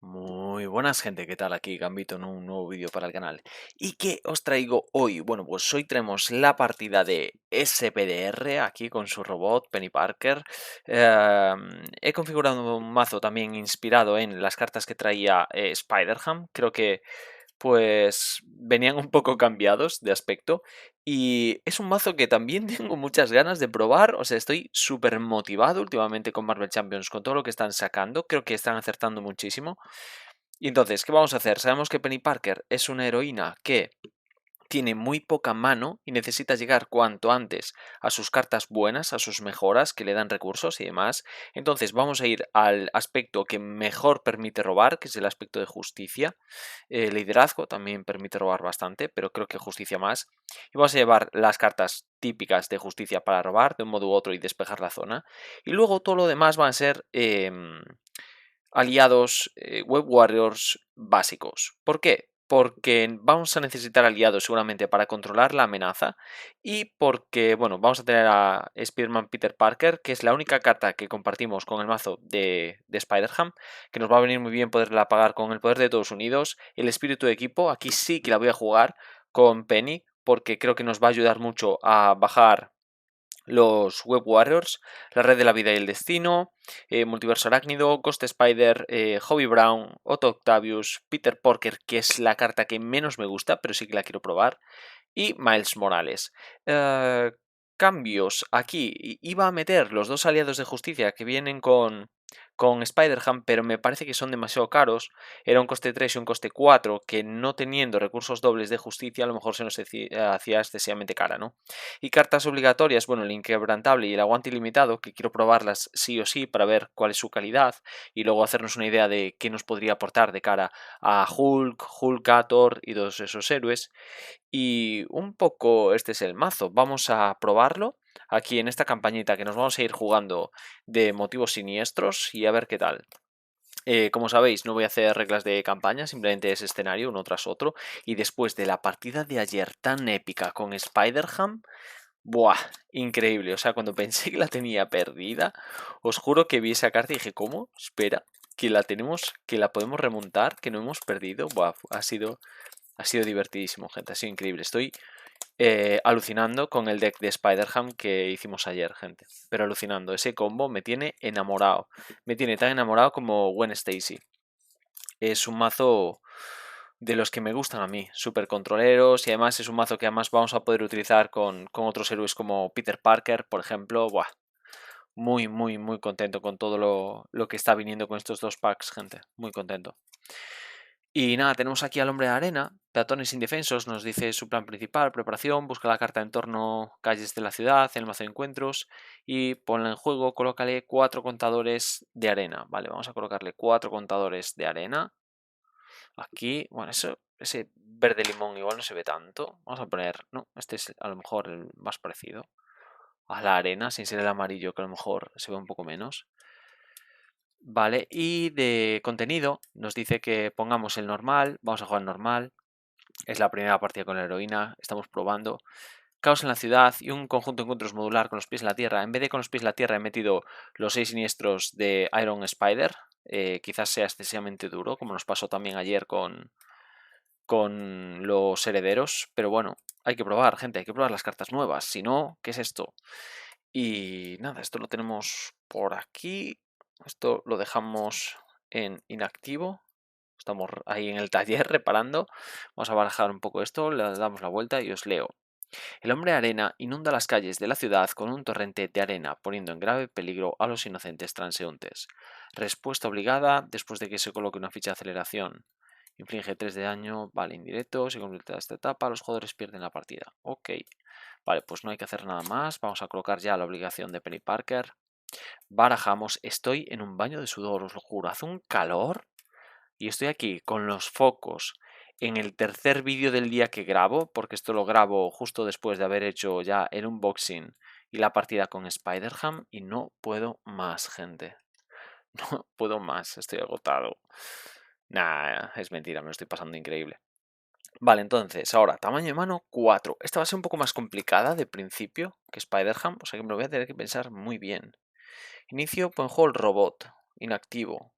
Muy buenas gente, ¿qué tal? Aquí Gambito en un nuevo vídeo para el canal. ¿Y qué os traigo hoy? Bueno, pues hoy traemos la partida de SPDR aquí con su robot Penny Parker. He configurado un mazo también inspirado en las cartas que traía Spider-Ham. Creo que pues venían un poco cambiados de aspecto y es un mazo que también tengo muchas ganas de probar. O sea, estoy súper motivado últimamente con Marvel Champions, con todo lo que están sacando. Creo que están acertando muchísimo. Y entonces, ¿qué vamos a hacer? Sabemos que Penny Parker es una heroína que tiene muy poca mano y necesita llegar cuanto antes a sus cartas buenas, a sus mejoras que le dan recursos y demás. Entonces vamos a ir al aspecto que mejor permite robar, que es el aspecto de justicia. Liderazgo también permite robar bastante, pero creo que justicia más. Y vamos a llevar las cartas típicas de justicia para robar de un modo u otro y despejar la zona. Y luego todo lo demás van a ser aliados Web Warriors básicos. ¿Por qué? Porque vamos a necesitar aliados seguramente para controlar la amenaza y porque, bueno, vamos a tener a Spider-Man Peter Parker, que es la única carta que compartimos con el mazo de Spider-Ham, que nos va a venir muy bien poderla pagar con el poder de todos unidos. El espíritu de equipo, aquí sí que la voy a jugar con Penny, porque creo que nos va a ayudar mucho a bajar los Web Warriors, la Red de la Vida y el Destino, Multiverso Arácnido, Ghost Spider, Hobby Brown, Otto Octavius, Peter Parker, que es la carta que menos me gusta, pero sí que la quiero probar, y Miles Morales. Eh, Cambios aquí. Iba a meter los dos aliados de justicia que vienen con Spider-Ham, pero me parece que son demasiado caros. Era un coste 3 y un coste 4, que no teniendo recursos dobles de justicia, a lo mejor se nos hacía excesivamente cara, ¿no? Y cartas obligatorias, bueno, el inquebrantable y el aguante ilimitado, que quiero probarlas sí o sí para ver cuál es su calidad y luego hacernos una idea de qué nos podría aportar de cara a Hulk, Hulkator y todos esos héroes. Y un poco este es el mazo. Vamos a probarlo aquí en esta campañita que nos vamos a ir jugando de motivos siniestros y a ver qué tal. Como sabéis, no voy a hacer reglas de campaña, simplemente es escenario uno tras otro. Y después de la partida de ayer tan épica con Spider-Ham, ¡buah! Increíble. O sea, cuando pensé que la tenía perdida, os juro que vi esa carta y dije, ¿cómo? Espera, que la tenemos, que la podemos remontar, que no hemos perdido. Buah, ha sido divertidísimo, gente, ha sido increíble. Estoy alucinando con el deck de Spider-Ham que hicimos ayer, gente. Pero alucinando, ese combo me tiene enamorado. Me tiene tan enamorado como Gwen Stacy. Es un mazo de los que me gustan a mí, súper controleros y además es un mazo que además vamos a poder utilizar con otros héroes como Peter Parker, por ejemplo. Buah, muy, muy, muy contento con todo lo que está viniendo con estos dos packs, gente. Muy contento. Y nada, tenemos aquí al hombre de arena, peatones indefensos, nos dice su plan principal, preparación, busca la carta en torno, calles de la ciudad, en el mazo de encuentros y ponla en juego, colócale 4 contadores de arena. Vale, vamos a colocarle 4 contadores de arena. Aquí, bueno, ese verde limón igual no se ve tanto. Vamos a poner, no, este es a lo mejor el más parecido a la arena, sin ser el amarillo que a lo mejor se ve un poco menos. Vale, y de contenido nos dice que pongamos el normal, vamos a jugar normal, es la primera partida con la heroína, estamos probando. Caos en la ciudad y un conjunto de encuentros modular con los pies en la tierra. En vez de con los pies en la tierra he metido los 6 siniestros de Iron Spider, quizás sea excesivamente duro, como nos pasó también ayer con los herederos, pero bueno, hay que probar, gente, hay que probar las cartas nuevas, si no, ¿qué es esto? Y nada, esto lo tenemos por aquí. Esto lo dejamos en inactivo. Estamos ahí en el taller reparando. Vamos a barajar un poco esto, le damos la vuelta y os leo. El hombre arena inunda las calles de la ciudad con un torrente de arena, poniendo en grave peligro a los inocentes transeúntes. Respuesta obligada después de que se coloque una ficha de aceleración. Inflige 3 de daño, vale indirecto. Si completa esta etapa, los jugadores pierden la partida. Ok. Vale, pues no hay que hacer nada más. Vamos a colocar ya la obligación de Penny Parker. Barajamos. Estoy en un baño de sudor, os lo juro. Hace un calor. Y estoy aquí con los focos en el tercer vídeo del día que grabo, porque esto lo grabo justo después de haber hecho ya el unboxing y la partida con Spider-Ham. Y no puedo más, gente. No puedo más. Estoy agotado. Nah, es mentira, me lo estoy pasando increíble. Vale, entonces, ahora, tamaño de mano 4. Esta va a ser un poco más complicada de principio que Spider-Ham, o sea que me lo voy a tener que pensar muy bien. Inicio, pon juego el robot, inactivo.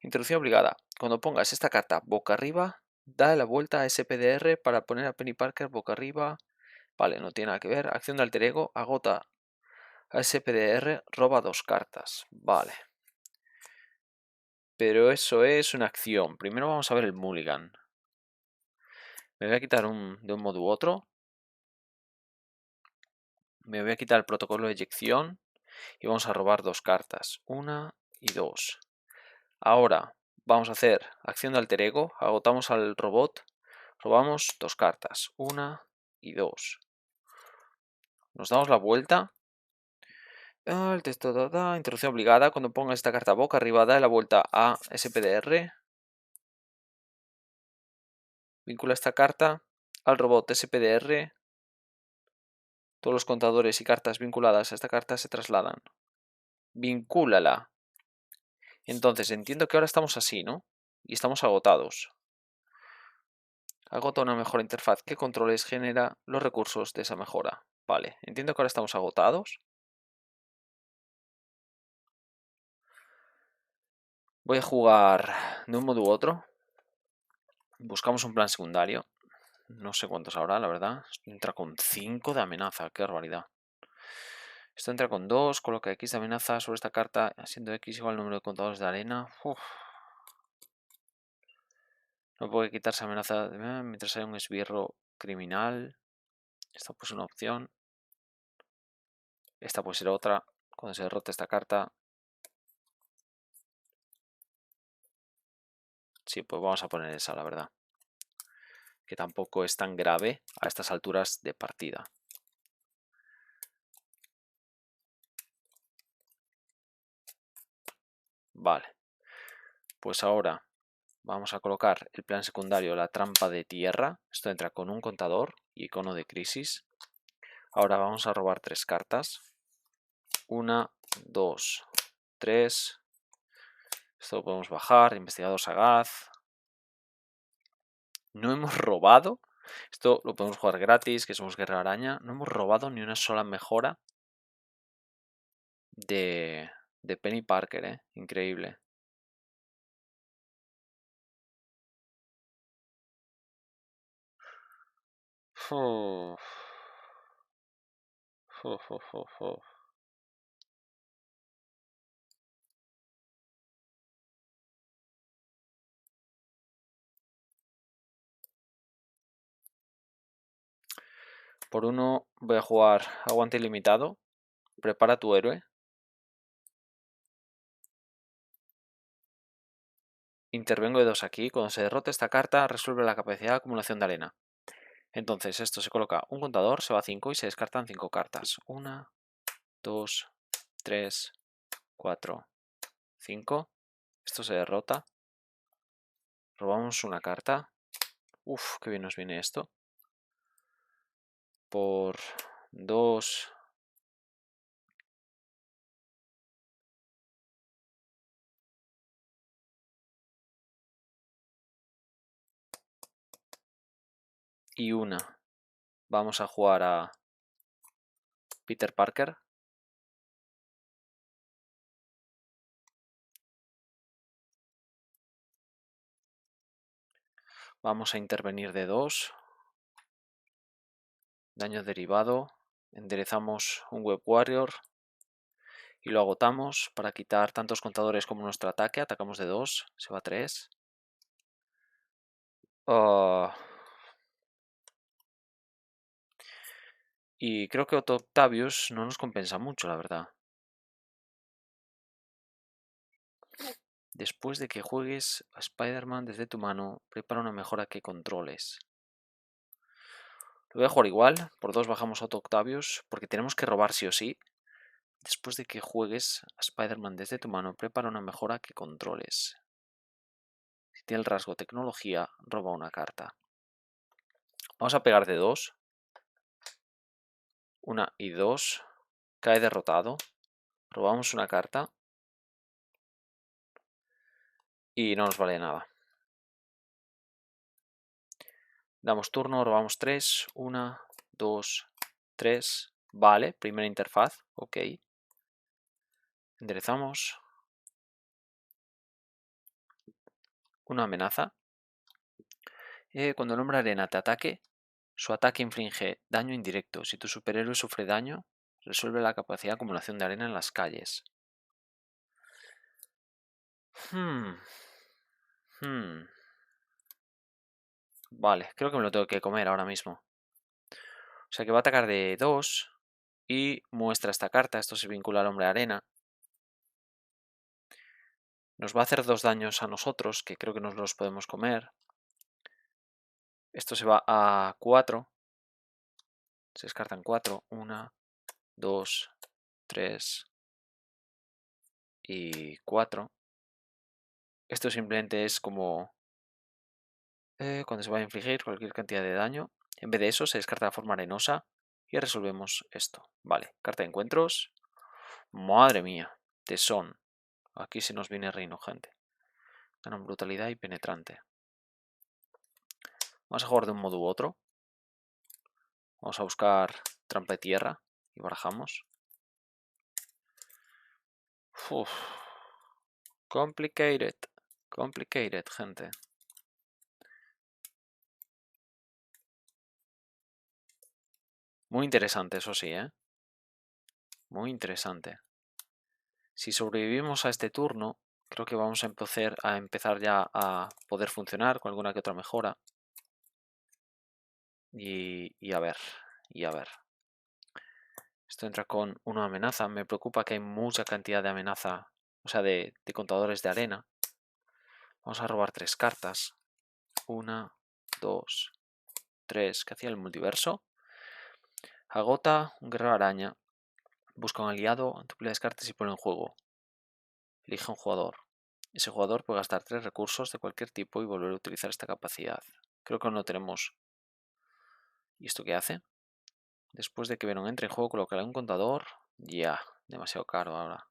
Introducción obligada. Cuando pongas esta carta boca arriba, da la vuelta a SPDR para poner a Penny Parker boca arriba. Vale, no tiene nada que ver. Acción de alter ego, agota a SPDR, roba 2 cartas. Vale. Pero eso es una acción. Primero vamos a ver el mulligan. Me voy a quitar de un modo u otro. Me voy a quitar el protocolo de eyección. Y vamos a robar 2 cartas. 1 y 2. Ahora vamos a hacer acción de alter ego. Agotamos al robot. Robamos 2 cartas. 1 y 2. Nos damos la vuelta. El texto introducción obligada. Cuando ponga esta carta boca arriba, da la vuelta a SPDR. Vincula esta carta al robot SPDR. Todos los contadores y cartas vinculadas a esta carta se trasladan. Vincúlala. Entonces entiendo que ahora estamos así, ¿no? Y estamos agotados. Agota una mejora interfaz que controles genera los recursos de esa mejora. Vale, entiendo que ahora estamos agotados. Voy a jugar de un modo u otro. Buscamos un plan secundario. No sé cuántos habrá, la verdad. Esto entra con 5 de amenaza. Qué barbaridad. Esto entra con 2. Coloca X de amenaza sobre esta carta, siendo X igual al número de contadores de arena. Uf. No puede quitarse amenaza mientras haya un esbirro criminal. Esta puede ser una opción. Esta puede ser otra. Cuando se derrote esta carta. Sí, pues vamos a poner esa, la verdad. Que tampoco es tan grave a estas alturas de partida. Vale. Pues ahora vamos a colocar el plan secundario, la trampa de tierra. Esto entra con un contador y icono de crisis. Ahora vamos a robar 3 cartas. 1, 2, 3. Esto lo podemos bajar. Investigador sagaz. No hemos robado. Esto lo podemos jugar gratis, que somos guerra araña. No hemos robado ni una sola mejora de Penny Parker, ¿eh? Increíble. Uf. Uf, uf, uf, uf. Por uno voy a jugar aguante ilimitado. Prepara tu héroe. Intervengo de 2 aquí. Cuando se derrote esta carta, resuelve la capacidad de acumulación de arena. Entonces esto se coloca un contador, se va a 5 y se descartan 5 cartas. 1, 2, 3, 4, 5. Esto se derrota. Robamos una carta. Uf, qué bien nos viene esto. Por 2. Y 1. Vamos a jugar a Peter Parker. Vamos a intervenir de 2. Daño derivado. Enderezamos un Web Warrior. Y lo agotamos para quitar tantos contadores como nuestro ataque. Atacamos de 2. Se va a 3. Y creo que Otto Octavius no nos compensa mucho, la verdad. Después de que juegues a Spider-Man desde tu mano, prepara una mejora que controles. Lo voy a jugar igual. Por 2 bajamos a Otto Octavius, porque tenemos que robar sí o sí. Después de que juegues a Spider-Man desde tu mano, prepara una mejora que controles. Si tiene el rasgo tecnología, roba una carta. Vamos a pegar de 2. 1 y 2. Cae derrotado. Robamos una carta. Y no nos vale nada. Damos turno, robamos 3. 1, 2, 3. Vale, primera interfaz. Ok. Enderezamos. una amenaza. Cuando el hombre arena te ataque, su ataque inflige daño indirecto. Si tu superhéroe sufre daño, resuelve la capacidad de acumulación de arena en las calles. Vale, creo que me lo tengo que comer ahora mismo. O sea que va a atacar de 2 y muestra esta carta. Esto se vincula al hombre arena. Nos va a hacer 2 daños a nosotros, que creo que nos los podemos comer. Esto se va a 4. Se descartan 4. 1, 2, 3 y 4. Esto simplemente es como cuando se va a infligir cualquier cantidad de daño. En vez de eso se descarta la forma arenosa y resolvemos esto. Vale, carta de encuentros. Madre mía, tesón. Aquí se nos viene reino, gente. Ganan brutalidad y penetrante. Vamos a jugar de un modo u otro. Vamos a buscar trampa de tierra y barajamos. Uf. Complicated. Complicated, gente. Muy interesante, eso sí, ¿eh? Muy interesante. Si sobrevivimos a este turno, creo que vamos a empezar ya a poder funcionar con alguna que otra mejora. Y a ver, y a ver. Esto entra con una amenaza. Me preocupa que hay mucha cantidad de amenaza, o sea, de contadores de arena. Vamos a robar 3 cartas. 1, 2, 3. ¿Qué hacía el multiverso? Agota un guerrero araña. Busca un aliado, tu pila de cartas y pone en juego. Elige un jugador. Ese jugador puede gastar 3 recursos de cualquier tipo y volver a utilizar esta capacidad. Creo que aún no tenemos. ¿Y esto qué hace? Después de que Venom entre en juego, colocará un contador. Ya, demasiado caro ahora.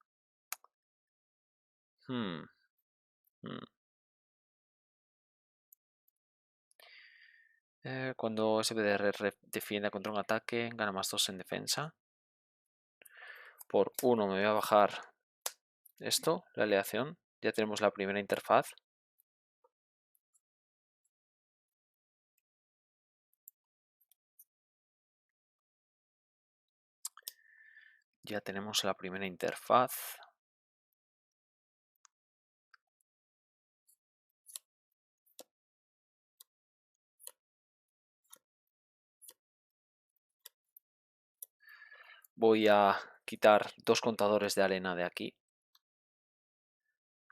Cuando SBDR defienda contra un ataque, gana más 2 en defensa. Por 1 me voy a bajar esto, la aleación. Ya tenemos la primera interfaz. Ya tenemos la primera interfaz. Voy a quitar 2 contadores de arena de aquí.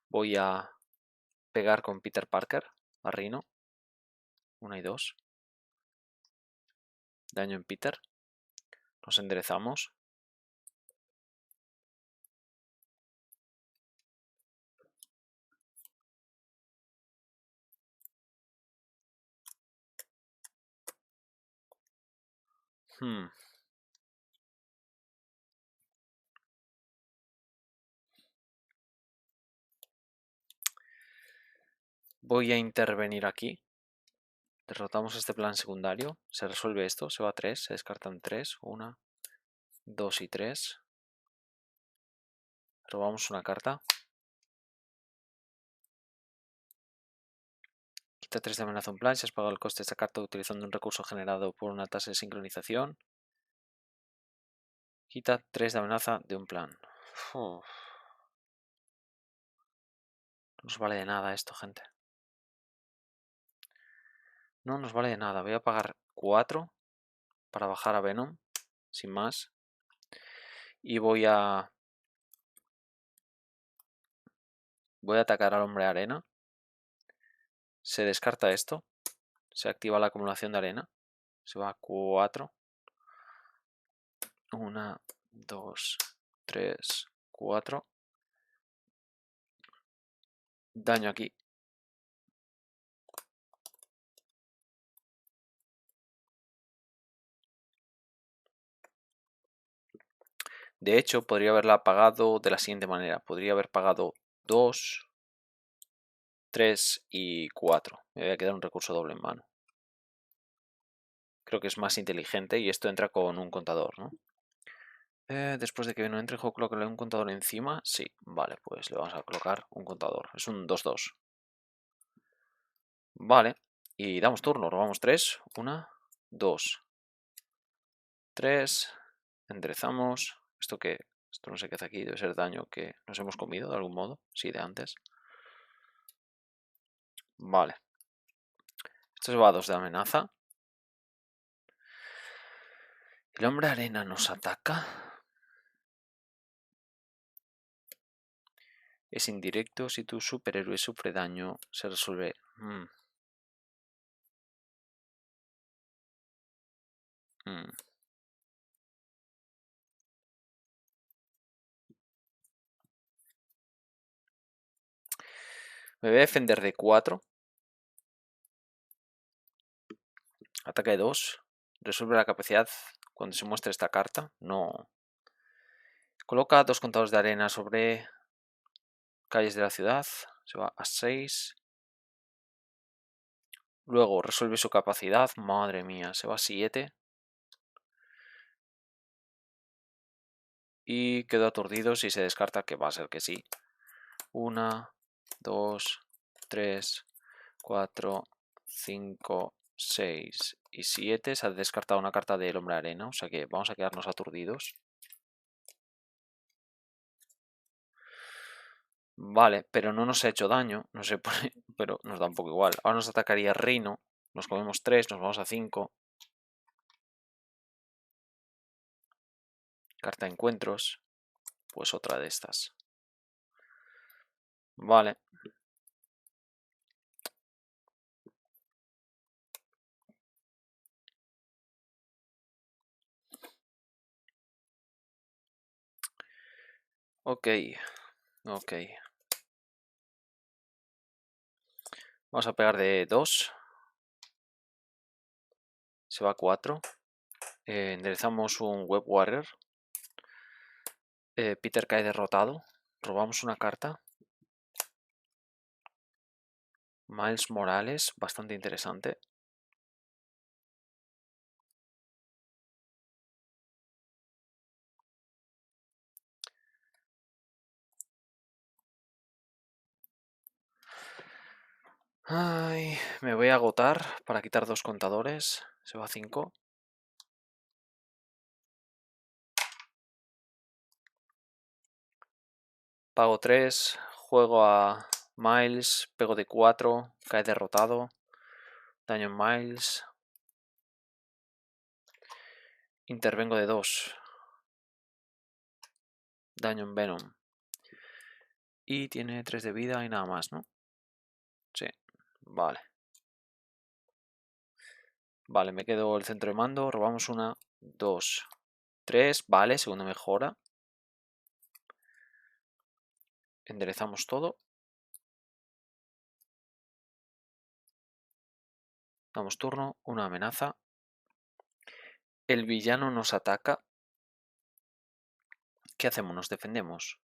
Voy a pegar con Peter Parker a Rhino. 1 y 2. Daño en Peter. Nos enderezamos. Voy a intervenir aquí. Derrotamos este plan secundario. Se resuelve esto. Se va a 3. Se descartan 3. 1, 2 y 3. Robamos una carta. Quita 3 de amenaza un plan si has pagado el coste de esta carta utilizando un recurso generado por una tasa de sincronización. Quita 3 de amenaza de un plan. No nos vale de nada esto, gente. No nos vale de nada. Voy a pagar 4 para bajar a Venom, sin más. Y voy a atacar al hombre arena. Se descarta esto. Se activa la acumulación de arena. Se va a 4. 1, 2, 3, 4. Daño aquí. De hecho, podría haberla pagado de la siguiente manera. Podría haber pagado 2, 3 y 4. Me voy a quedar un recurso doble en mano. Creo que es más inteligente y esto entra con un contador, ¿no? Después de que no entre en juego, colocarle un contador encima. Sí, vale, pues le vamos a colocar un contador. Es un 2-2. Vale. Y damos turno. Robamos 3. 1, 2, 3. Enderezamos. ¿Esto qué? Esto no sé qué hace aquí. Debe ser daño que nos hemos comido de algún modo. Sí, de antes. Vale. Esto se va a 2 de amenaza. ¿El hombre arena nos ataca? Es indirecto. Si tu superhéroe sufre daño, se resuelve. Me voy a defender de 4. Ataque de 2. Resuelve la capacidad cuando se muestre esta carta. No. Coloca 2 contadores de arena sobre calles de la ciudad. Se va a 6. Luego resuelve su capacidad. Madre mía, se va a 7. Y quedó aturdido si se descarta, que va a ser que sí. 1, 2, 3, 4, 5, 6 y 7. Se ha descartado una carta del hombre arena. O sea que vamos a quedarnos aturdidos. Vale, pero no nos ha hecho daño. No sé por qué, pero nos da un poco igual. Ahora nos atacaría Reino. Nos comemos 3, nos vamos a 5. Carta de encuentros. Pues otra de estas. Vale. Ok. Ok. Vamos a pegar de 2. Se va a 4. Enderezamos un Web Warrior. Peter cae derrotado. Robamos una carta. Miles Morales, bastante interesante. Ay, me voy a agotar para quitar 2 contadores. Se va a 5. Pago 3. Juego a Miles. Pego de 4. Cae derrotado. Daño en Miles. Intervengo de 2. Daño en Venom. Y tiene 3 de vida y nada más, ¿no? Sí, vale. Vale, me quedo el centro de mando. Robamos 1, 2, 3. Vale, segunda mejora. Enderezamos todo. Damos turno. Una amenaza. El villano nos ataca. ¿Qué hacemos? ¿Nos defendemos?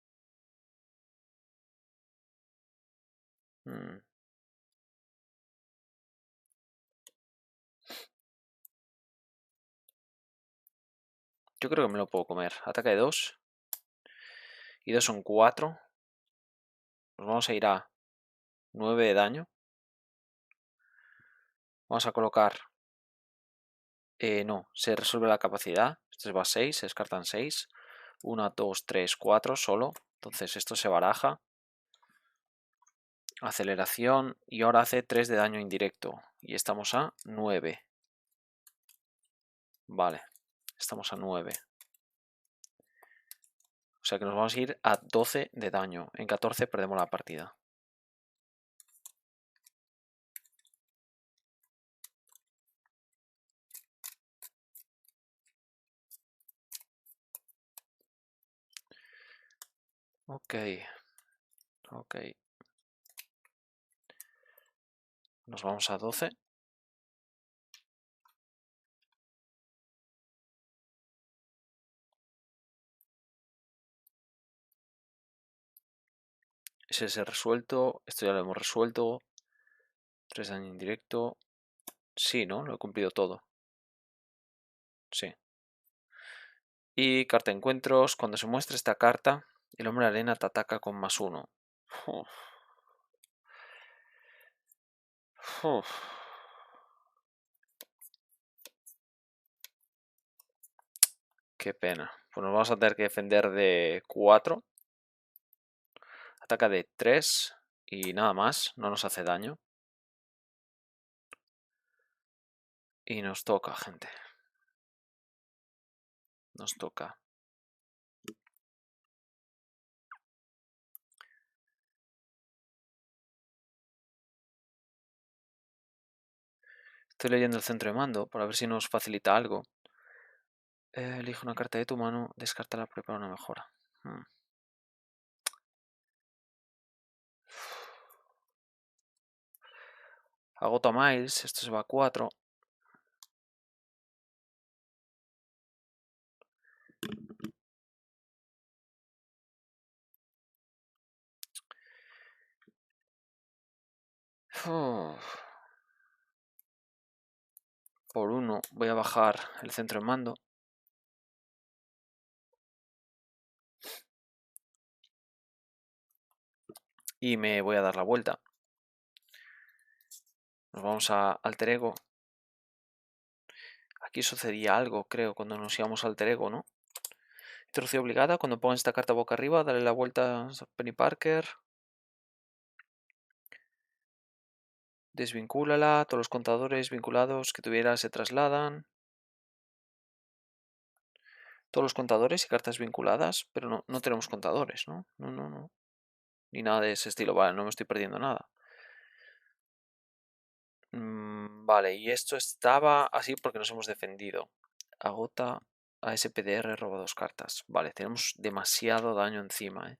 Yo creo que me lo puedo comer. Ataque de 2. Y 2 son 4. Nos vamos a ir a 9 de daño. Vamos a colocar... no, se resuelve la capacidad. Esto va a 6, se descartan 6. 1, 2, 3, 4 solo. Entonces esto se baraja. Aceleración. Y ahora hace 3 de daño indirecto. Y estamos a 9. Vale, estamos a 9. O sea que nos vamos a ir a 12 de daño. En 14 perdemos la partida. Ok. Ok. Nos vamos a 12. Ese resuelto. Esto ya lo hemos resuelto. 3 daño indirecto. Sí, ¿no? Lo he cumplido todo. Sí. Y carta de encuentros. Cuando se muestre esta carta, el hombre arena te ataca con +1. Uf. Qué pena. Pues nos vamos a tener que defender de 4. Ataca de 3 y nada más. No nos hace daño. Y nos toca, gente. Nos toca. Estoy leyendo el centro de mando para ver si nos facilita algo. Elige una carta de tu mano, descártala, prepara una mejora. Agota Miles, esto se va a 4. Por 1 voy a bajar el centro de mando. Y me voy a dar la vuelta. Nos vamos a Alter Ego. Aquí sucedía algo, creo, cuando nos íbamos a Alter Ego, ¿no? Introducción obligada. Cuando pongas esta carta boca arriba, dale la vuelta a Penny Parker. Desvincúlala. Todos los contadores vinculados que tuviera se trasladan. Todos los contadores y cartas vinculadas. Pero no tenemos contadores, ¿no? No. Ni nada de ese estilo. Vale, no me estoy perdiendo nada. Vale, y esto estaba así porque nos hemos defendido. Agota a SPDR, roba 2 cartas. Vale, tenemos demasiado daño encima, ¿eh?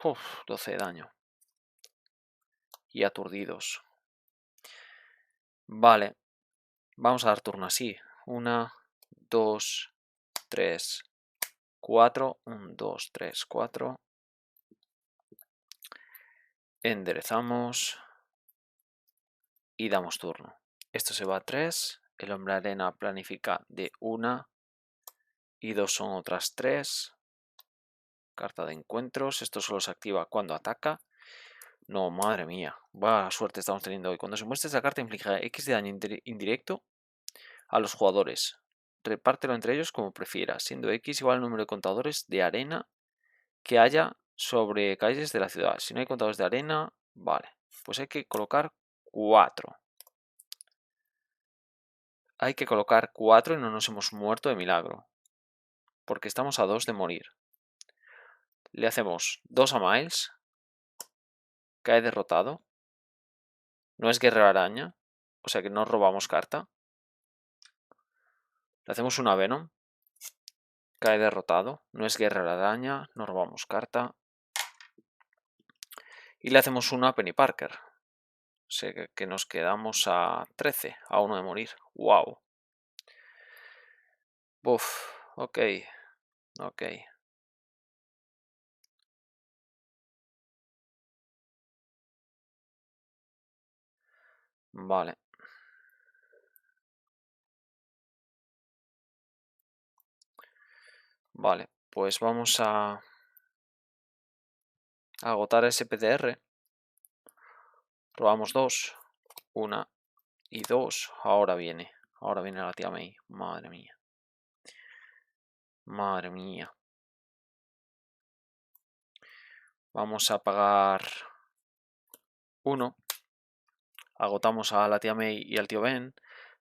Uf, 12 de daño. Y aturdidos. Vale, vamos a dar turno así. 1, 2, 3, 4. 1, 2, 3, 4. Enderezamos. Y damos turno. Esto se va a 3. El hombre arena planifica de 1. Y 2 son otras 3. Carta de encuentros. Esto solo se activa cuando ataca. No, madre mía. Buena suerte estamos teniendo hoy. Cuando se muestra esta carta inflige X de daño indirecto a los jugadores. Repártelo entre ellos como prefieras, siendo X igual al número de contadores de arena que haya sobre calles de la ciudad. Si no hay contadores de arena, vale. Pues hay que colocar 4. Hay que colocar 4 y no nos hemos muerto de milagro. Porque estamos a 2 de morir. Le hacemos 2 a Miles. Cae derrotado. No es guerrero araña. O sea que no robamos carta. Le hacemos una Venom. Cae derrotado. No es guerrero araña. No robamos carta. Y le hacemos una a Penny Parker. O sea que nos quedamos a 13. A 1 de morir. Wow. Uf. Ok. Ok. Vale. Vale. Pues vamos a agotar ese PDR. Robamos 2. 1 y 2. Ahora viene. Ahora viene la tía May. Madre mía. Madre mía. Vamos a pagar 1. Agotamos a la tía May y al tío Ben.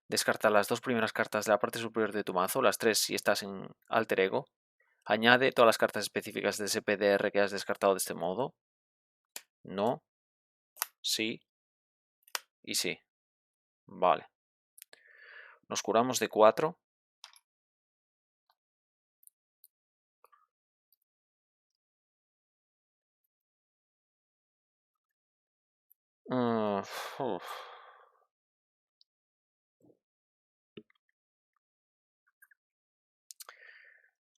Descarta las 2 primeras cartas de la parte superior de tu mazo. Las 3 si estás en Alter Ego. Añade todas las cartas específicas de ese PDR que has descartado de este modo. No. Sí. Y sí. Vale. Nos curamos de 4.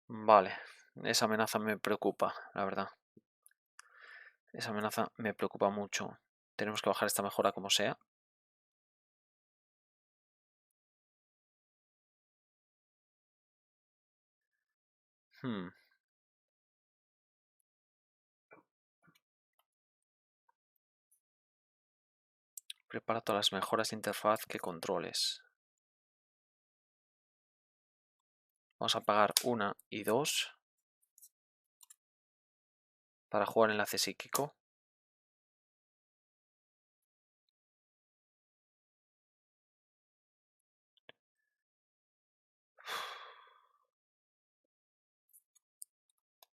Vale. Esa amenaza me preocupa, la verdad. Esa amenaza me preocupa mucho. Tenemos que bajar esta mejora como sea. Prepara todas las mejoras de interfaz que controles. Vamos a apagar 1 y 2 para jugar enlace psíquico.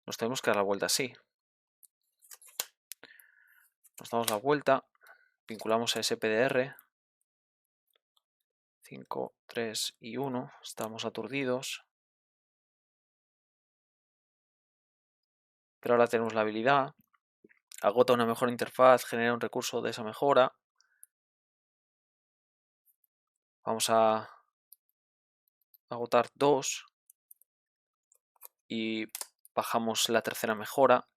Nos tenemos que dar la vuelta así. Nos damos la vuelta, vinculamos a SPDR. 5, 3 y 1. Estamos aturdidos. Pero ahora tenemos la habilidad. Agota una mejor interfaz, genera un recurso de esa mejora. Vamos a agotar 2. Y bajamos la tercera mejora.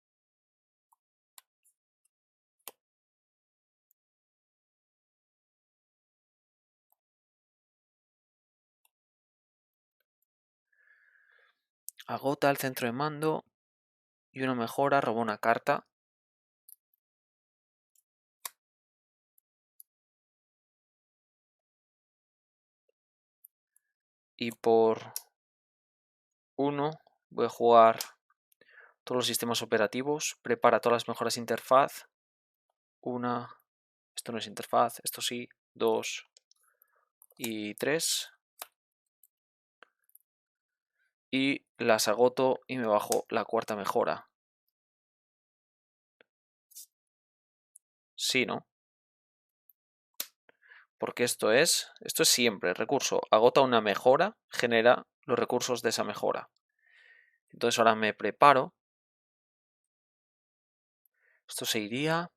Agota el centro de mando. Y una mejora, roba una carta. Y por 1 voy a jugar todos los sistemas operativos. Prepara todas las mejoras de interfaz. 1. Esto no es interfaz, esto sí. 2 y 3. Y las agoto y me bajo la cuarta mejora. Sí, ¿no? Porque esto es siempre recurso. Agota una mejora, genera los recursos de esa mejora. Entonces ahora me preparo. Esto se iría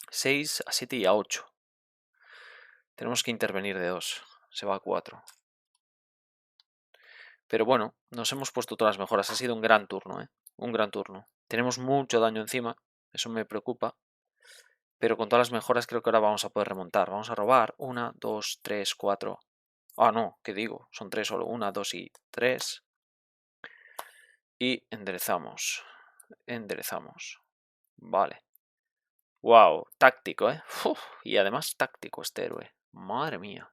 6 a 7 y a 8. Tenemos que intervenir de 2. Se va a 4. Pero bueno, nos hemos puesto todas las mejoras. Ha sido un gran turno, ¿eh? Un gran turno. Tenemos mucho daño encima. Eso me preocupa. Pero con todas las mejoras creo que ahora vamos a poder remontar. Vamos a robar 1, 2, 3, 4. Ah, no, ¿qué digo? Son 3 solo. 1, 2 y 3. Y enderezamos. Enderezamos. Vale. Wow, táctico, ¿eh? Uf, y además táctico este héroe. Madre mía.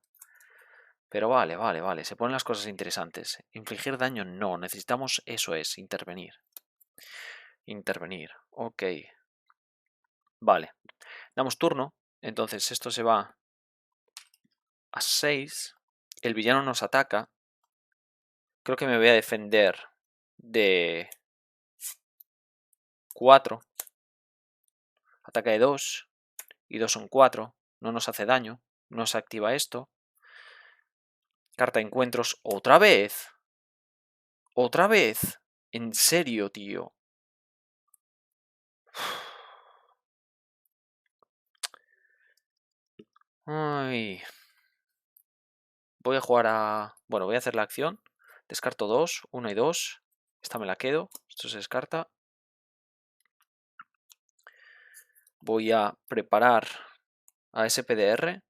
Pero vale, vale, vale. Se ponen las cosas interesantes. Infligir daño no. Necesitamos eso es, intervenir. Intervenir. Ok. Vale. Damos turno. Entonces esto se va a 6. El villano nos ataca. Creo que me voy a defender de 4. Ataca de 2. Y 2 son 4. No nos hace daño. No se activa esto. Carta de encuentros. ¡Otra vez! ¿Otra vez? ¿En serio, tío? Ay. Voy a jugar a... Bueno, voy a hacer la acción. Descarto 2. 1 y 2. Esta me la quedo. Esto se descarta. Voy a preparar a SPDR.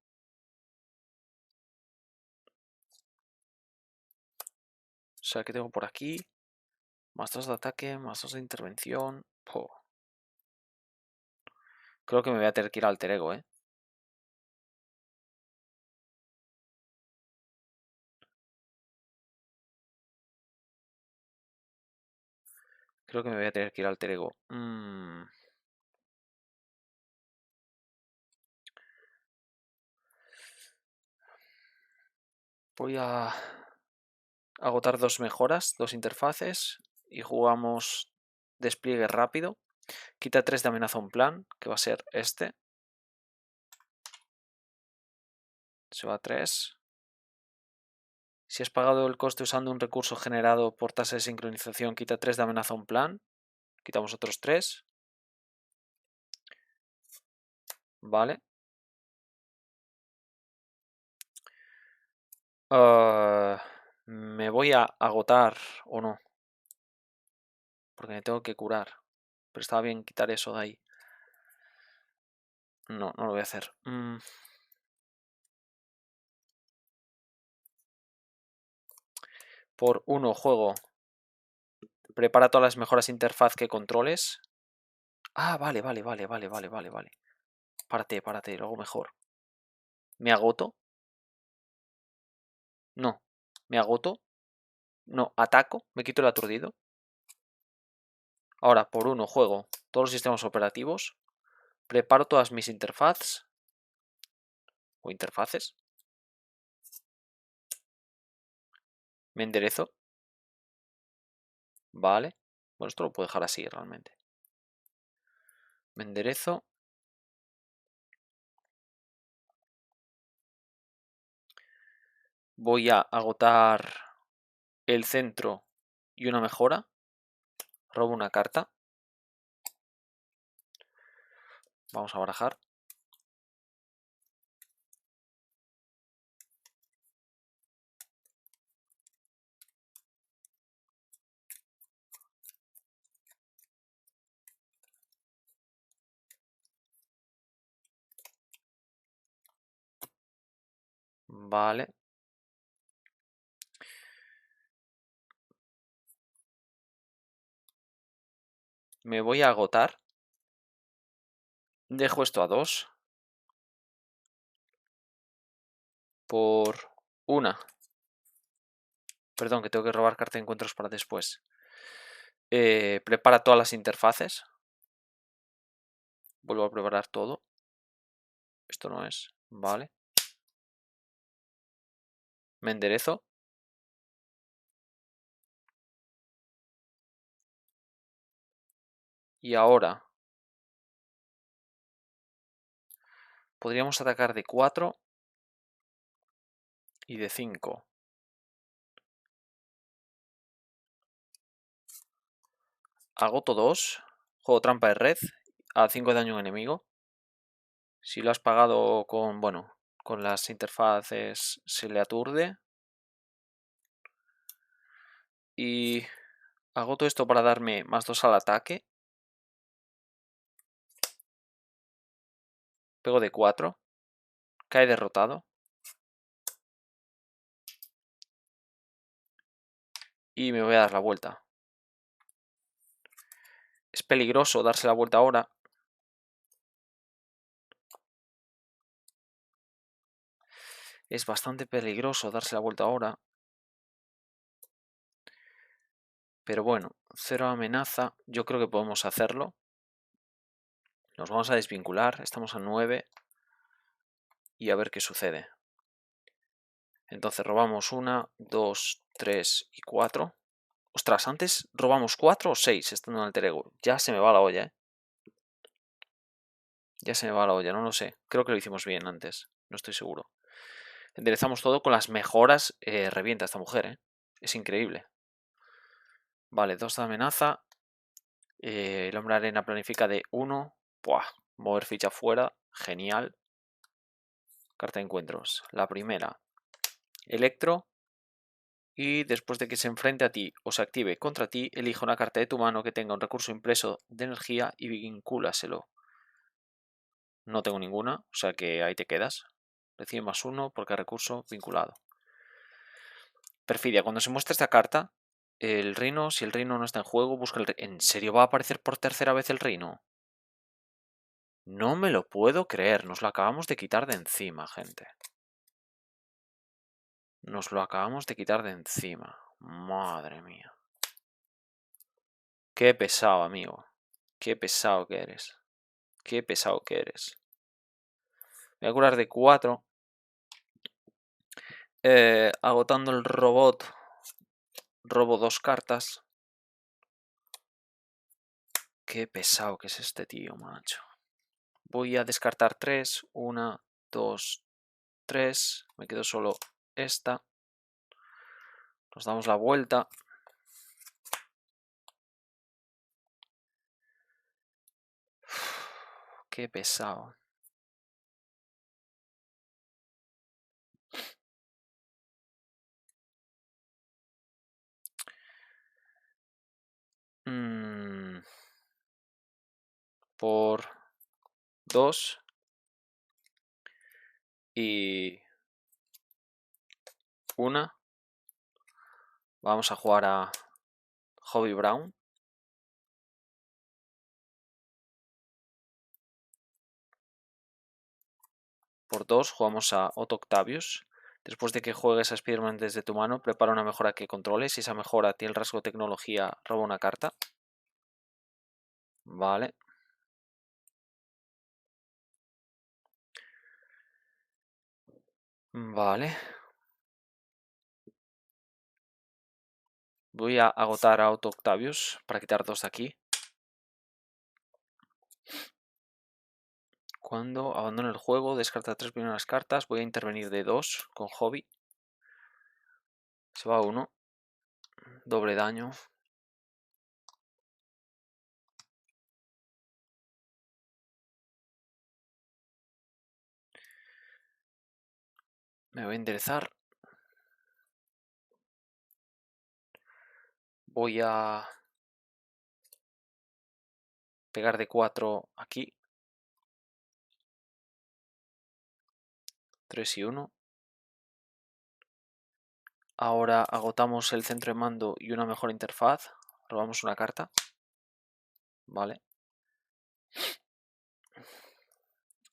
O sea, que tengo por aquí. Más 2 de ataque, más 2 de intervención. Oh. Creo que me voy a tener que ir al alter ego, ¿eh? Creo que me voy a tener que ir al alter ego. Voy a agotar 2 mejoras, 2 interfaces. Y jugamos despliegue rápido. Quita 3 de amenaza a un plan, que va a ser este. Se va a 3. Si has pagado el coste usando un recurso generado por tasa de sincronización, quita 3 de amenaza a un plan. Quitamos otros 3. Vale. Me voy a agotar o no. Porque me tengo que curar. Pero estaba bien quitar eso de ahí. No, no lo voy a hacer. Por 1 juego. Prepara todas las mejoras de interfaz que controles. Ah, vale, vale, vale, vale, vale, vale, vale. Párate, lo hago mejor. ¿Me agoto? No. ¿Me agoto? No. ¿Ataco? ¿Me quito el aturdido? Ahora, por uno, juego todos los sistemas operativos. Preparo todas mis interfaces. ¿O interfaces? Me enderezo. Vale. Bueno, esto lo puedo dejar así realmente. Me enderezo. Voy a agotar el centro y una mejora. Robo una carta. Vamos a barajar. Vale. Me voy a agotar. Dejo esto a 2. Por una. Perdón, que tengo que robar carta de encuentros para después. Prepara todas las interfaces. Vuelvo a preparar todo. Esto no es. Vale. Me enderezo. Y ahora podríamos atacar de 4 y de 5. Agoto 2. Juego trampa de red. A 5 de daño a un enemigo. Si lo has pagado con, bueno, con las interfaces se le aturde. Y agoto esto para darme más 2 al ataque. Pego de 4. Cae derrotado. Y me voy a dar la vuelta. Es peligroso darse la vuelta ahora. Es bastante peligroso darse la vuelta ahora. Pero bueno, 0 amenaza. Yo creo que podemos hacerlo. Nos vamos a desvincular. Estamos a 9. Y a ver qué sucede. Entonces robamos 1, 2, 3 y 4. Ostras, antes robamos 4 o 6 estando en alter ego. Ya se me va la olla, ¿eh? Ya se me va la olla, no lo sé. Creo que lo hicimos bien antes. No estoy seguro. Enderezamos todo con las mejoras. Revienta esta mujer, ¿eh? Es increíble. Vale, 2 de amenaza. El hombre arena planifica de 1. Buah, mover ficha fuera. Genial. Carta de encuentros. La primera. Electro. Y después de que se enfrente a ti o se active contra ti, elige una carta de tu mano que tenga un recurso impreso de energía y vincúlaselo. No tengo ninguna, o sea que ahí te quedas. Recibe +1 porque recurso vinculado. Perfidia, cuando se muestra esta carta, el reino, si el reino no está en juego, busca el reino. ¿En serio va a aparecer por tercera vez el reino? No me lo puedo creer, nos lo acabamos de quitar de encima, gente. Nos lo acabamos de quitar de encima. Madre mía. Qué pesado, amigo. Qué pesado que eres. Qué pesado que eres. Voy a curar de 4. Agotando el robot. Robo 2 cartas. Qué pesado que es este tío, macho. Voy a descartar 3. 1, 2, 3. Me quedo solo esta. Nos damos la vuelta. Qué pesado. Por 2. Y 1. Vamos a jugar a Hobby Brown. Por 2 jugamos a Otto Octavius. Después de que juegues a Spider-Man desde tu mano, prepara una mejora que controles. Si esa mejora tiene el rasgo de tecnología, roba una carta. Vale. Vale. Voy a agotar a Otto Octavius para quitar 2 de aquí. Cuando abandone el juego, descarta 3 primeras cartas. Voy a intervenir de 2 con Hobby. Se va 1. Doble daño. Me voy a enderezar. Voy a pegar de 4 aquí. 3 y 1. Ahora agotamos el centro de mando y una mejor interfaz. Robamos una carta. Vale.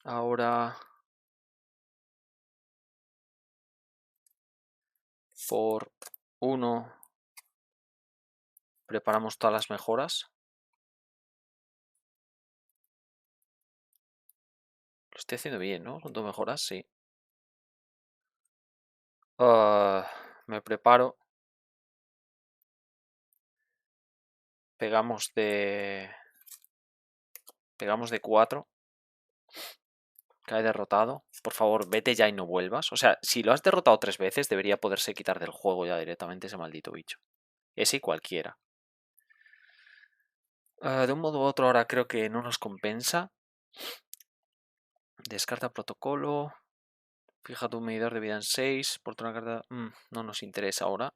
Ahora por 1 preparamos todas las mejoras. Lo estoy haciendo bien, ¿no? Con 2 mejoras, sí. Me preparo. Pegamos de 4. Cae derrotado. Por favor, vete ya y no vuelvas. O sea, si lo has derrotado 3 veces, debería poderse quitar del juego ya directamente ese maldito bicho. Ese y cualquiera. De un modo u otro ahora creo que no nos compensa. Descarta protocolo. Fija tu medidor de vida en 6. Por una carta. No nos interesa ahora.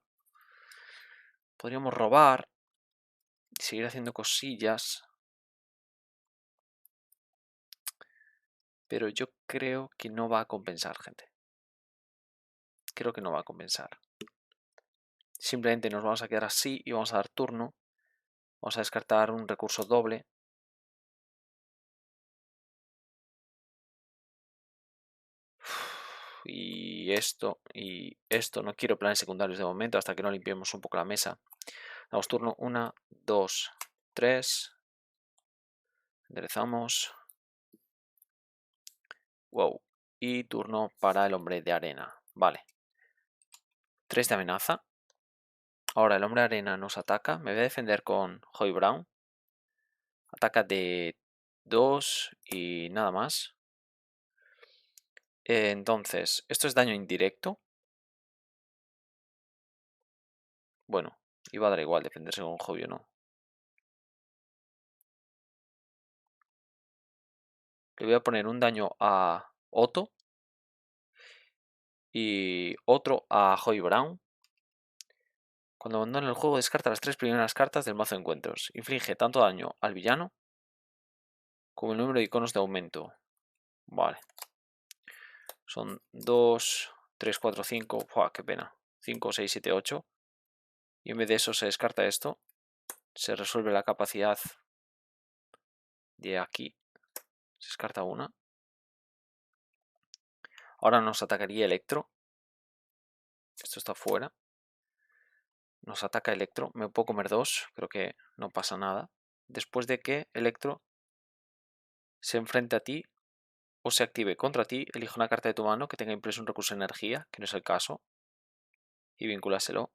Podríamos robar. Y seguir haciendo cosillas. Pero yo creo que no va a compensar, gente. Creo que no va a compensar. Simplemente nos vamos a quedar así y vamos a dar turno. Vamos a descartar un recurso doble. Y esto. No quiero planes secundarios de momento hasta que no limpiemos un poco la mesa. Damos turno 1, 2, 3. Enderezamos. Wow. Y turno para el hombre de arena. Vale. 3 de amenaza. Ahora el hombre de arena nos ataca. Me voy a defender con Joy Brown. Ataca de 2 y nada más. Entonces, esto es daño indirecto. Bueno, iba a dar igual defenderse con Hobby o no. Le voy a poner un daño a Otto. Y otro a Joy Brown. Cuando abandone el juego, descarta las 3 primeras cartas del mazo de encuentros. Inflige tanto daño al villano como el número de iconos de aumento. Vale. Son 2, 3, 4, 5. ¡Buah, qué pena! 5, 6, 7, 8. Y en vez de eso se descarta esto. Se resuelve la capacidad de aquí. Se descarta una. Ahora nos atacaría Electro. Esto está fuera. Nos ataca Electro. Me puedo comer 2. Creo que no pasa nada. Después de que Electro se enfrente a ti o se active contra ti, elige una carta de tu mano que tenga impreso un recurso de energía, que no es el caso, y vincúlaselo.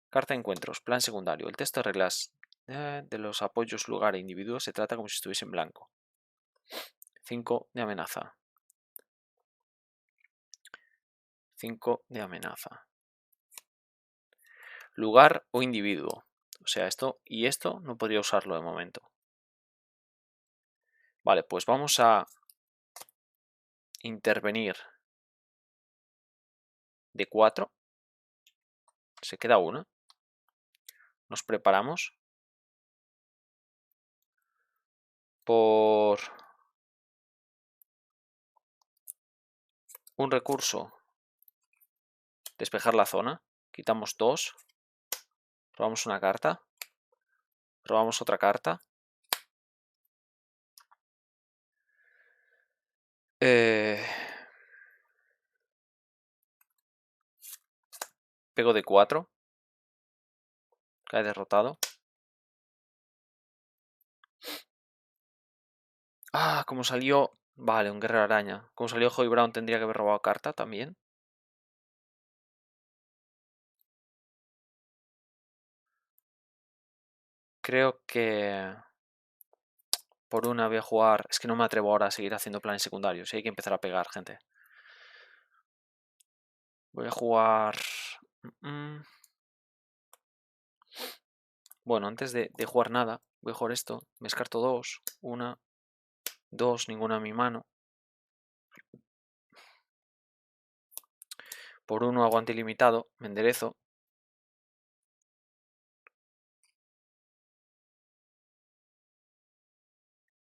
Carta de encuentros, plan secundario. El texto de reglas de los apoyos, lugar e individuos se trata como si estuviese en blanco. 5 de amenaza. 5 de amenaza. Lugar o individuo. O sea, esto y esto no podría usarlo de momento. Vale, pues vamos a intervenir de 4. Se queda una. Nos preparamos por un recurso. Despejar la zona. Quitamos 2. Robamos una carta. Robamos otra carta. Pego de 4. Cae derrotado. Ah, como salió... Vale, un guerrero araña. Como salió Joy Brown tendría que haber robado carta también. Creo que... Por una voy a jugar... Es que no me atrevo ahora a seguir haciendo planes secundarios. Hay que empezar a pegar, gente. Voy a jugar... Bueno, antes de jugar nada, voy a jugar esto. Me descarto 2. 1, 2, ninguna a mi mano. Por 1 aguante ilimitado. Me enderezo.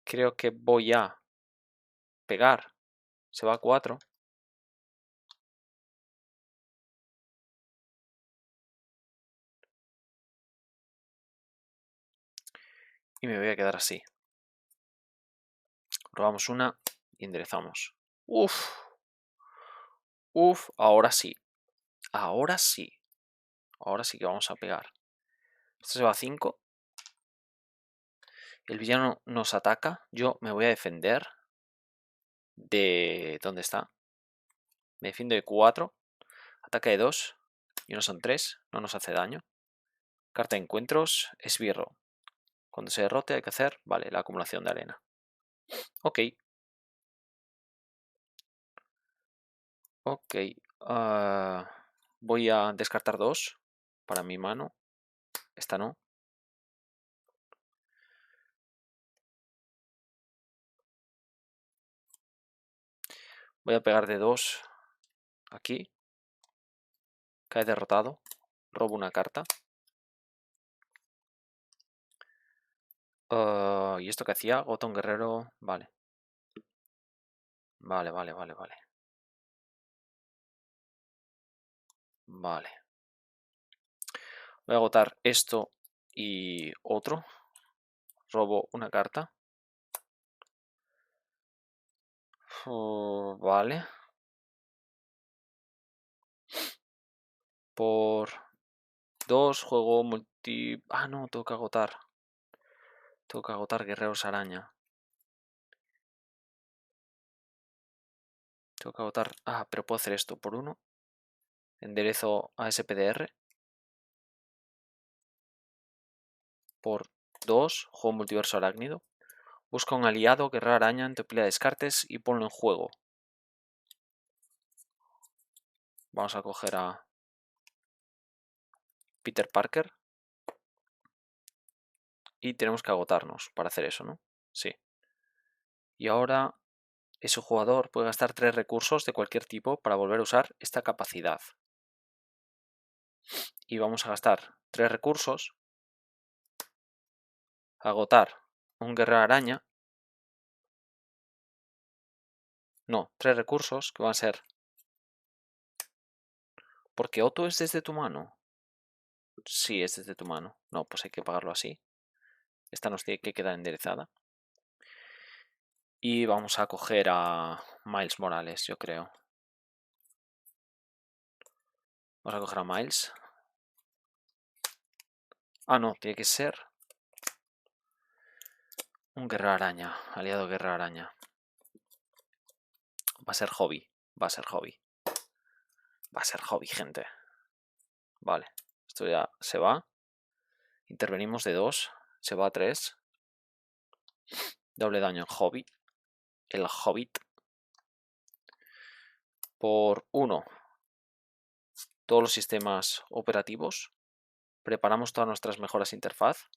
Creo que voy a pegar. Se va a 4. Y me voy a quedar así. Robamos una y enderezamos. Uf. Uf, ahora sí. Ahora sí. Ahora sí que vamos a pegar. Esto se va a 5. El villano nos ataca. Yo me voy a defender. De... ¿Dónde está? Me defiendo de 4. Ataque de 2. Y no son 3. No nos hace daño. Carta de encuentros. Esbirro. Cuando se derrote hay que hacer... Vale, la acumulación de arena. Ok. Ok. Voy a descartar 2. Para mi mano. Esta no. Voy a pegar de 2 aquí. Cae derrotado. Robo una carta. ¿Y esto qué hacía? Gota un guerrero. Vale. Vale. Vale. Voy a agotar esto y otro. Robo una carta. Vale. Por 2 juego multi... Ah, no, tengo que agotar. Tengo que agotar guerreros araña. Tengo que agotar... Ah, pero puedo hacer esto por 1. Enderezo a SPDR. Por 2, juego multiverso arácnido. Busca un aliado, guerrero araña en tu pila de descartes y ponlo en juego. Vamos a coger a Peter Parker. Y tenemos que agotarnos para hacer eso, ¿no? Sí. Y ahora ese jugador puede gastar 3 recursos de cualquier tipo para volver a usar esta capacidad. Y vamos a gastar 3 recursos. Agotar un guerrero araña. No, 3 recursos que van a ser... Porque Otto es desde tu mano. Sí, es desde tu mano. No, pues hay que pagarlo así. Esta nos tiene que quedar enderezada. Y vamos a coger a Miles Morales, yo creo. Vamos a coger a Miles. Ah, no, tiene que ser un guerrero araña. Aliado guerrero araña. Va a ser hobby. Va a ser hobby. Va a ser hobby, gente. Vale. Esto ya se va. Intervenimos de 2. Se va a 3. Doble daño en hobby. El hobbit. Por 1. Todos los sistemas operativos. Preparamos todas nuestras mejoras interfaz.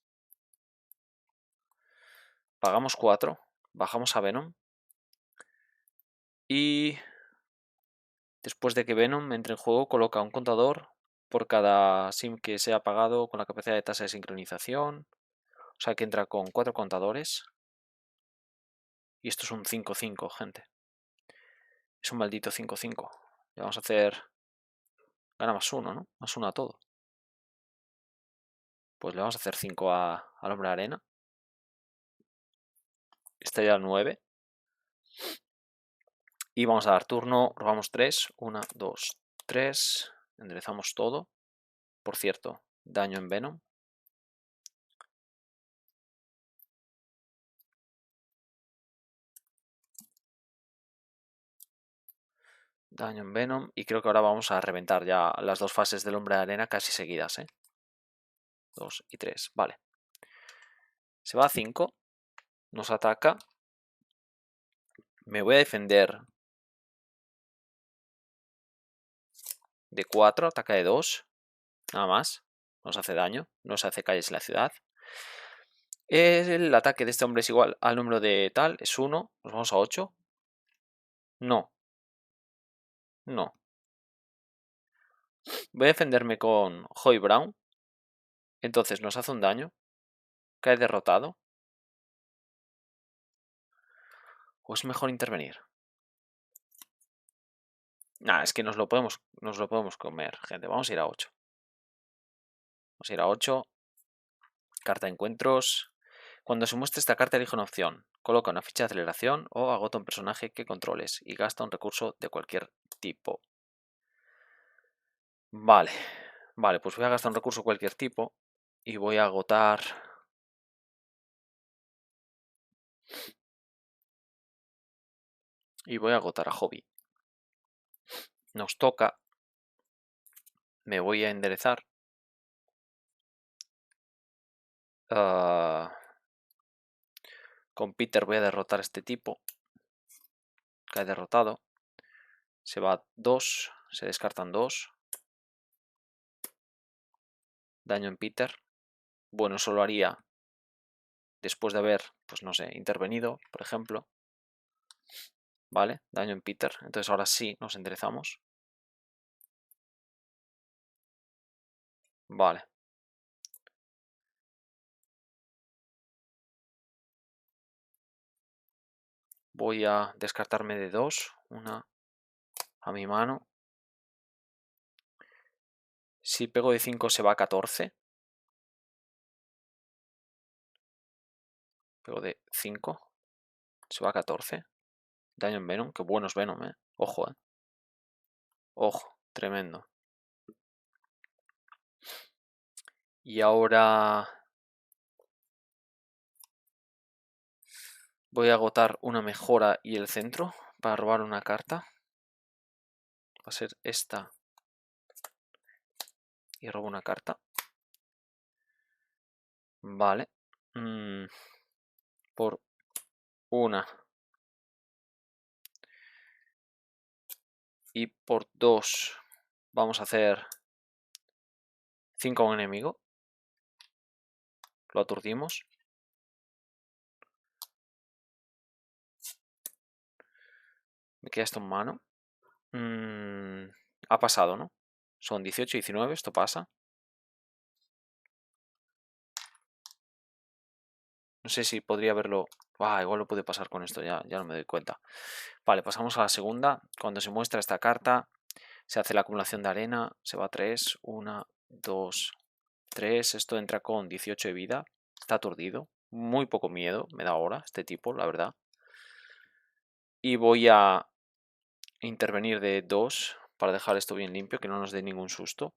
Pagamos 4. Bajamos a Venom. Y después de que Venom entre en juego, coloca un contador por cada sim que sea pagado con la capacidad de tasa de sincronización. O sea que entra con 4 contadores. Y esto es un 5-5, gente. Es un maldito 5-5. Le vamos a hacer... Gana más 1, ¿no? Más 1 a todo. Pues le vamos a hacer 5 al hombre de arena. Estaría al 9. Y vamos a dar turno, robamos 3, 1, 2, 3, enderezamos todo. Por cierto, daño en Venom. Daño en Venom. Y creo que ahora vamos a reventar ya las dos fases del Hombre de Arena casi seguidas, 2 y 3, vale. Se va a 5. Nos ataca. Me voy a defender de 4, ataca de 2. Nada más. Nos hace daño. Nos hace calles en la ciudad. El ataque de este hombre es igual al número de tal. Es 1. Nos vamos a 8. No. No. Voy a defenderme con Joy Brown. Entonces nos hace un daño. Cae derrotado. ¿O es mejor intervenir? Nah, es que nos lo podemos comer, gente. Vamos a ir a 8. Vamos a ir a 8. Carta de encuentros. Cuando se muestre esta carta, elige una opción. Coloca una ficha de aceleración o agota un personaje que controles y gasta un recurso de cualquier tipo. Vale. Vale, pues voy a gastar un recurso de cualquier tipo y voy a agotar... Y voy a agotar a Hobby. Nos toca. Me voy a enderezar. Con Peter voy a derrotar a este tipo. Cae derrotado. Se va 2. Se descartan 2. Daño en Peter. Bueno, eso lo haría después de haber, pues no sé, intervenido, por ejemplo. Vale, daño en Peter. Entonces ahora sí nos enderezamos. Vale. Voy a descartarme de 2. Una a mi mano. Si pego de 5 se va a 14. Pego de 5. Se va a 14. Daño en Venom. Qué bueno es Venom, Ojo, Ojo, tremendo. Y ahora voy a agotar una mejora y el centro para robar una carta. Va a ser esta. Y robo una carta. Vale. Por una. Y por 2 vamos a hacer 5 a un enemigo. Lo aturdimos. Me queda esto en mano. Ha pasado, ¿no? Son 18 y 19, esto pasa. No sé si podría haberlo... igual lo puede pasar con esto, ya no me doy cuenta. Vale, pasamos a la segunda. Cuando se muestra esta carta, se hace la acumulación de arena. Se va a 3, 1, 2, 3. Esto entra con 18 de vida. Está aturdido. Muy poco miedo me da ahora este tipo, la verdad. Y voy a intervenir de 2 para dejar esto bien limpio, que no nos dé ningún susto.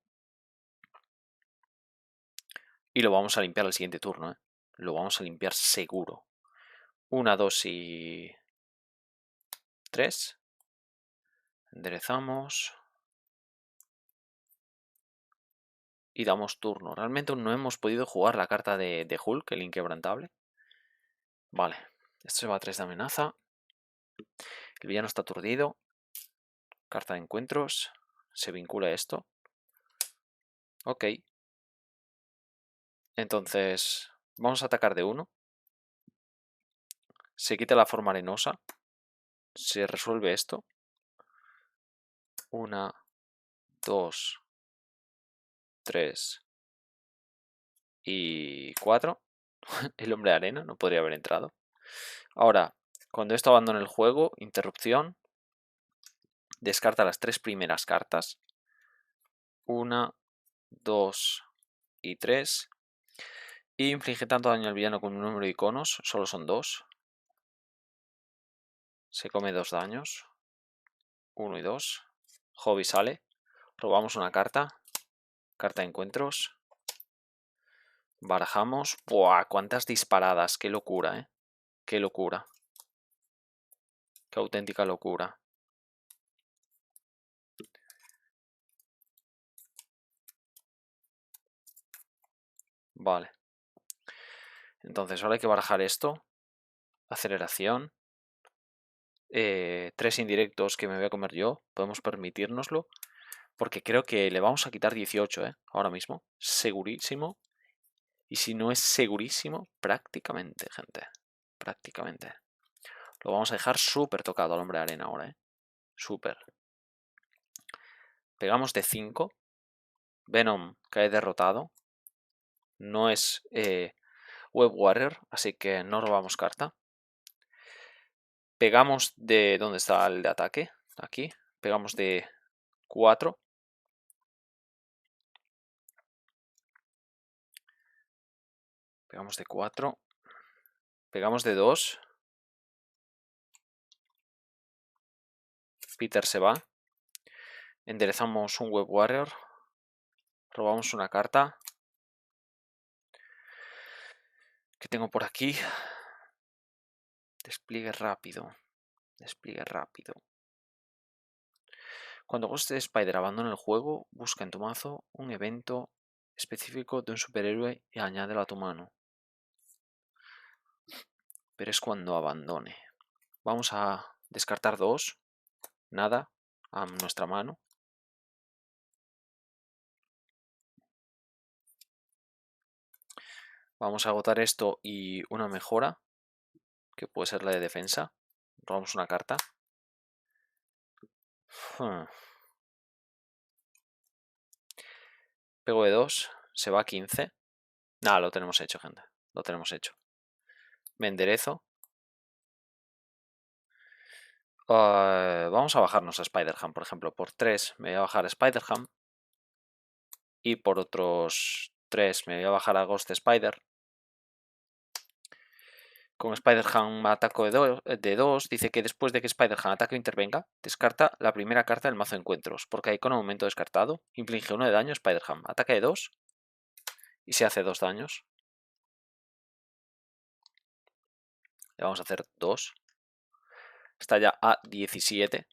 Y lo vamos a limpiar al siguiente turno, Lo vamos a limpiar seguro. 1, 2 y 3. Enderezamos. Y damos turno. Realmente no hemos podido jugar la carta de Hulk, el inquebrantable. Vale. Esto se va a 3 de amenaza. El villano está aturdido. Carta de encuentros. Se vincula esto. Ok. Entonces, vamos a atacar de 1. Se quita la forma arenosa. Se resuelve esto. 1, 2, 3 y 4. El hombre de arena no podría haber entrado. Ahora, cuando esto abandona el juego, interrupción. Descarta las 3 primeras cartas. 1, 2 y 3. Y inflige tanto daño al villano con un número de iconos. Solo son 2. Se come 2 daños. 1 y 2. Hobby sale. Robamos una carta. Carta de encuentros. Barajamos. ¡Buah! ¡Cuántas disparadas! ¡Qué locura, eh! ¡Qué locura! ¡Qué auténtica locura! Vale. Entonces ahora hay que barajar esto. Aceleración. 3 indirectos que me voy a comer yo. Podemos permitírnoslo. Porque creo que le vamos a quitar 18, ahora mismo. Segurísimo. Y si no es segurísimo, prácticamente, gente. Prácticamente. Lo vamos a dejar súper tocado al hombre de arena ahora, Súper. Pegamos de 5. Venom cae derrotado. No es Web Warrior, así que no robamos carta. Pegamos de... ¿Dónde está el de ataque? Aquí. Pegamos de 4. Pegamos de 4. Pegamos de 2. Peter se va. Enderezamos un Web Warrior. Robamos una carta. ¿Qué tengo por aquí? Despliegue rápido. Despliegue rápido. Cuando Ghost Spider abandona el juego, busca en tu mazo un evento específico de un superhéroe y añádelo a tu mano. Pero es cuando abandone. Vamos a descartar 2. Nada. A nuestra mano. Vamos a agotar esto y una mejora, que puede ser la de defensa. Robamos una carta. Pego de 2. Se va a 15. Nada, lo tenemos hecho, gente. Lo tenemos hecho. Me enderezo. Vamos a bajarnos a Spider-Ham, por ejemplo. Por 3 me voy a bajar a Spider-Ham. Y por otros 3 me voy a bajar a Ghost Spider. Con Spider-Ham ataco de 2. Dice que después de que Spider-Ham ataque o intervenga, descarta la primera carta del mazo de encuentros. Porque hay con un momento descartado. Inflige 1 de daño a Spider-Ham. Ataque de 2. Y se hace 2 daños. Le vamos a hacer 2. Está ya a 17.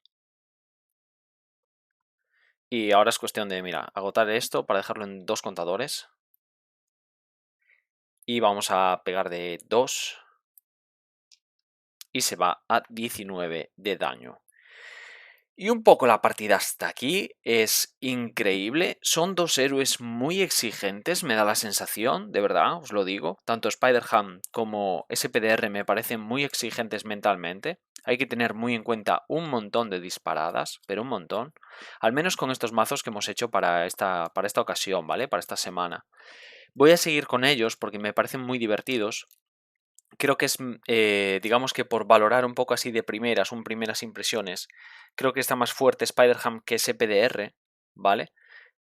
Y ahora es cuestión de, mira, agotar esto para dejarlo en 2 contadores. Y vamos a pegar de 2. Y se va a 19 de daño. Y un poco la partida hasta aquí es increíble. Son 2 héroes muy exigentes, me da la sensación, de verdad, os lo digo. Tanto Spider-Ham como SPDR me parecen muy exigentes mentalmente. Hay que tener muy en cuenta un montón de disparadas, pero un montón. Al menos con estos mazos que hemos hecho para esta ocasión, ¿vale? Para esta semana. Voy a seguir con ellos porque me parecen muy divertidos. Creo que es, digamos que por valorar un poco así de primeras, primeras impresiones, creo que está más fuerte Spider-Ham que SPDR, ¿vale?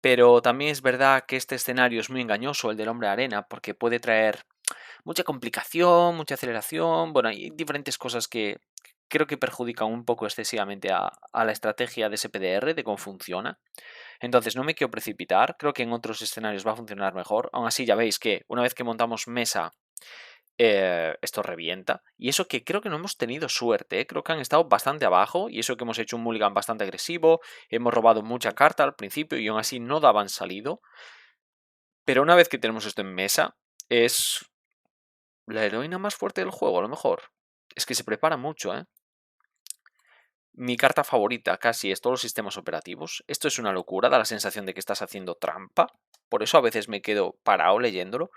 Pero también es verdad que este escenario es muy engañoso, el del hombre de arena, porque puede traer mucha complicación, mucha aceleración, bueno, hay diferentes cosas que creo que perjudican un poco excesivamente a la estrategia de SPDR, de cómo funciona. Entonces no me quiero precipitar, creo que en otros escenarios va a funcionar mejor. Aún así ya veis que una vez que montamos mesa, esto revienta. Y eso que creo que no hemos tenido suerte, creo que han estado bastante abajo. Y eso que hemos hecho un mulligan bastante agresivo. Hemos robado mucha carta al principio y aún así no daban salido. Pero una vez que tenemos esto en mesa, es la heroína más fuerte del juego, a lo mejor. Es que se prepara mucho, ¿eh? Mi carta favorita casi es todos los sistemas operativos. Esto es una locura, da la sensación de que estás haciendo trampa. Por eso a veces me quedo parado leyéndolo.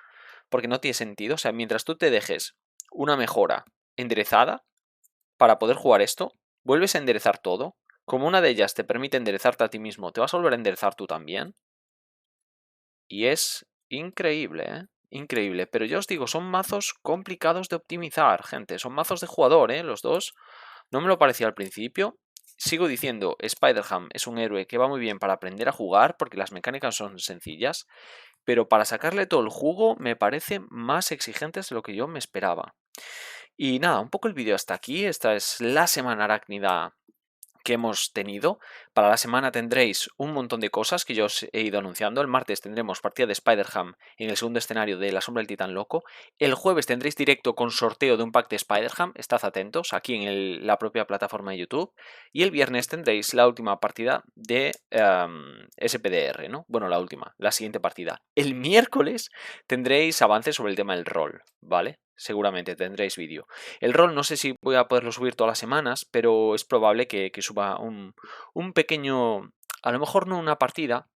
Porque no tiene sentido. O sea, mientras tú te dejes una mejora enderezada para poder jugar esto, vuelves a enderezar todo. Como una de ellas te permite enderezarte a ti mismo, te vas a volver a enderezar tú también. Y es increíble, ¿eh? Increíble. Pero yo os digo, son mazos complicados de optimizar, gente. Son mazos de jugador, ¿eh? Los dos. No me lo parecía al principio. Sigo diciendo, Spider-Ham es un héroe que va muy bien para aprender a jugar porque las mecánicas son sencillas. Pero para sacarle todo el jugo me parece más exigentes de lo que yo me esperaba. Y nada, un poco el vídeo hasta aquí. Esta es la semana arácnida que hemos tenido. Para la semana tendréis un montón de cosas que yo os he ido anunciando. El martes tendremos partida de Spider-Ham en el segundo escenario de La Sombra del Titán Loco. El jueves tendréis directo con sorteo de un pack de Spider-Ham. Estad atentos aquí en la propia plataforma de YouTube. Y el viernes tendréis la última partida de SPDR, ¿no? Bueno, la siguiente partida. El miércoles tendréis avances sobre el tema del rol, ¿vale? Seguramente tendréis vídeo. El rol no sé si voy a poderlo subir todas las semanas, pero es probable que suba un pequeño, a lo mejor no una partida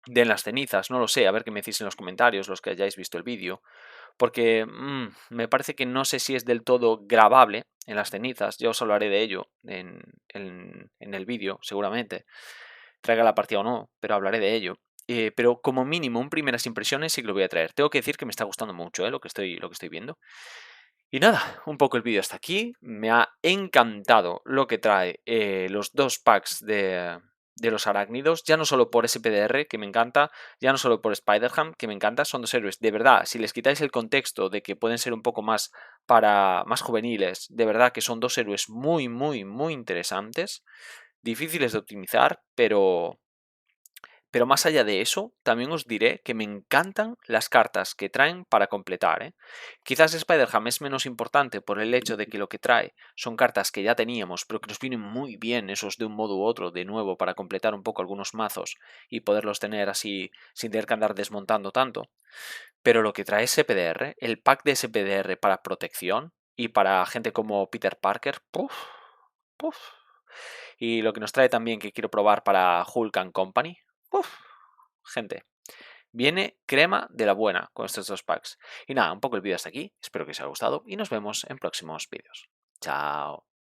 de En las cenizas, no lo sé, a ver qué me decís en los comentarios, los que hayáis visto el vídeo, porque me parece que no sé si es del todo grabable en las cenizas, ya os hablaré de ello en el vídeo, seguramente, traiga la partida o no, pero hablaré de ello. Pero como mínimo, en primeras impresiones sí que lo voy a traer. Tengo que decir que me está gustando mucho lo que estoy viendo. Y nada, un poco el vídeo hasta aquí. Me ha encantado lo que trae los dos packs de los arácnidos, ya no solo por SPDR, que me encanta, ya no solo por Spider-Ham, que me encanta, son dos héroes. De verdad, si les quitáis el contexto de que pueden ser un poco más más juveniles, de verdad que son dos héroes muy, muy, muy interesantes, difíciles de optimizar, pero más allá de eso, también os diré que me encantan las cartas que traen para completar. Quizás Spider-Ham es menos importante por el hecho de que lo que trae son cartas que ya teníamos, pero que nos vienen muy bien esos de un modo u otro, de nuevo, para completar un poco algunos mazos y poderlos tener así sin tener que andar desmontando tanto. Pero lo que trae SPDR, el pack de SPDR para protección y para gente como Peter Parker, ¡puf! ¡Puf! Y lo que nos trae también que quiero probar para Hulk and Company, ¡puf! Gente, viene crema de la buena con estos dos packs. Y nada, un poco el vídeo hasta aquí. Espero que os haya gustado y nos vemos en próximos vídeos. Chao.